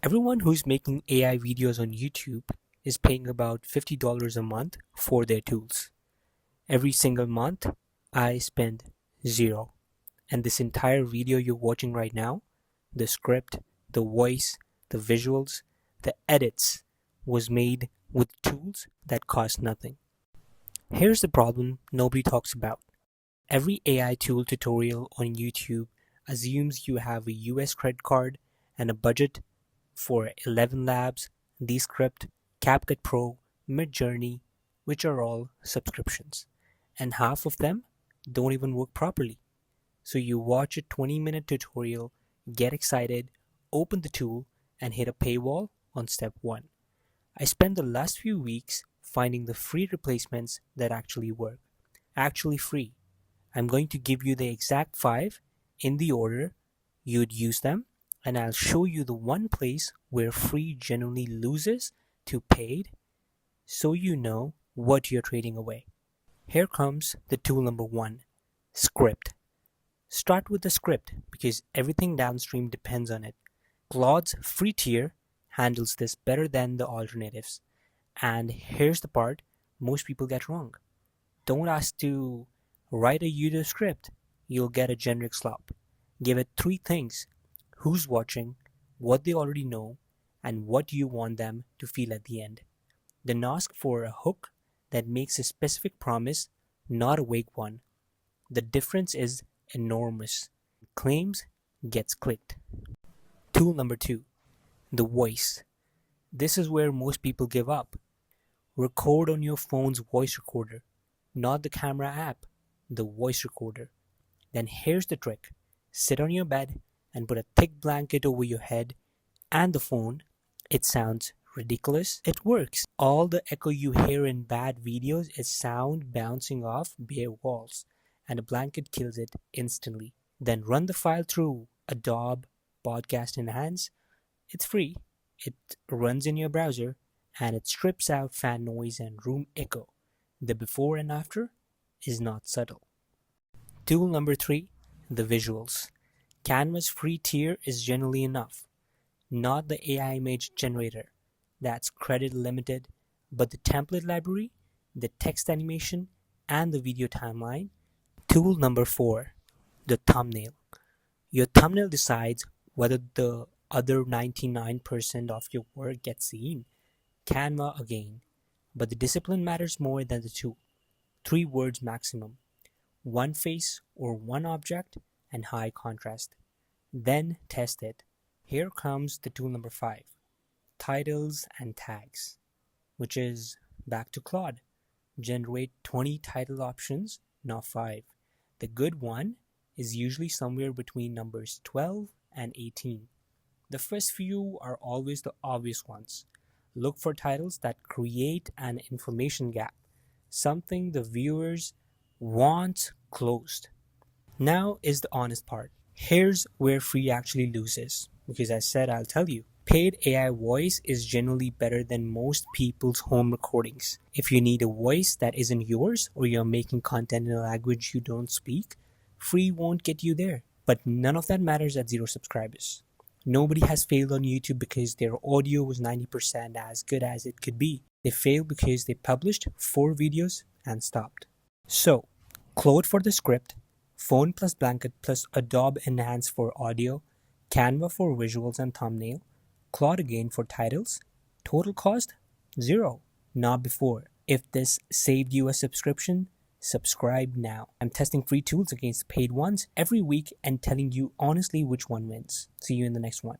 Everyone who's making AI videos on YouTube is paying about $50 a month for their tools. Every single month, I spend zero. And this entire video you're watching right now, the script, the voice, the visuals, the edits, was made with tools that cost nothing. Here's the problem nobody talks about. Every AI tool tutorial on YouTube assumes you have a US credit card and a budget for 11 Labs, Descript, CapCut Pro, Midjourney, which are all subscriptions. And half of them don't even work properly. So you watch a 20-minute tutorial, get excited, open the tool, and hit a paywall on step 1. I spent the last few weeks finding the free replacements that actually work. Actually free. I'm going to give you the exact 5 in the order you'd use them, and I'll show you the one place where free generally loses to paid, so you know what you're trading away. Here comes the tool number 1, Script. Start with the script because everything downstream depends on it. Claude's free tier handles this better than the alternatives. And here's the part most people get wrong. Don't ask to write a YouTube script. You'll get a generic slop. Give it 3 things: who's watching, what they already know, and what you want them to feel at the end. Then ask for a hook that makes a specific promise, not a vague one. The difference is enormous. Claims gets clicked. Tool number 2, the voice. This is where most people give up. Record on your phone's voice recorder, not the camera app, the voice recorder. Then here's the trick. Sit on your bed and put a thick blanket over your head and the phone. It sounds ridiculous. It works. All the echo you hear in bad videos is sound bouncing off bare walls, and a blanket kills it instantly. Then run the file through Adobe Podcast Enhance. It's free. It runs in your browser and it strips out fan noise and room echo. The before and after is not subtle. Tool number 3, the visuals. Canva's free tier is generally enough. Not the AI image generator. That's credit limited, but the template library, the text animation, and the video timeline. Tool number 4, the thumbnail. Your thumbnail decides whether the other 99% of your work gets seen. Canva again, but the discipline matters more than the tool. 3 words maximum. One face or one object and high contrast. Then test it. Here comes the tool number 5, titles and tags, which is back to Claude. Generate 20 title options, not 5. The good one is usually somewhere between numbers 12 and 18. The first few are always the obvious ones. Look for titles that create an information gap, something the viewers want closed. Now is the honest part. Here's where free actually loses, because I said I'll tell you. Paid AI voice is generally better than most people's home recordings. If you need a voice that isn't yours or you're making content in a language you don't speak, free won't get you there. But none of that matters at 0 subscribers. Nobody has failed on YouTube because their audio was 90% as good as it could be. They failed because they published 4 videos and stopped. So, Claude for the script, phone plus blanket plus Adobe Enhance for audio, Canva for visuals and thumbnail, Claude again for titles. Total cost? 0. Not before. If this saved you a subscription, subscribe now. I'm testing free tools against paid ones every week and telling you honestly which one wins. See you in the next one.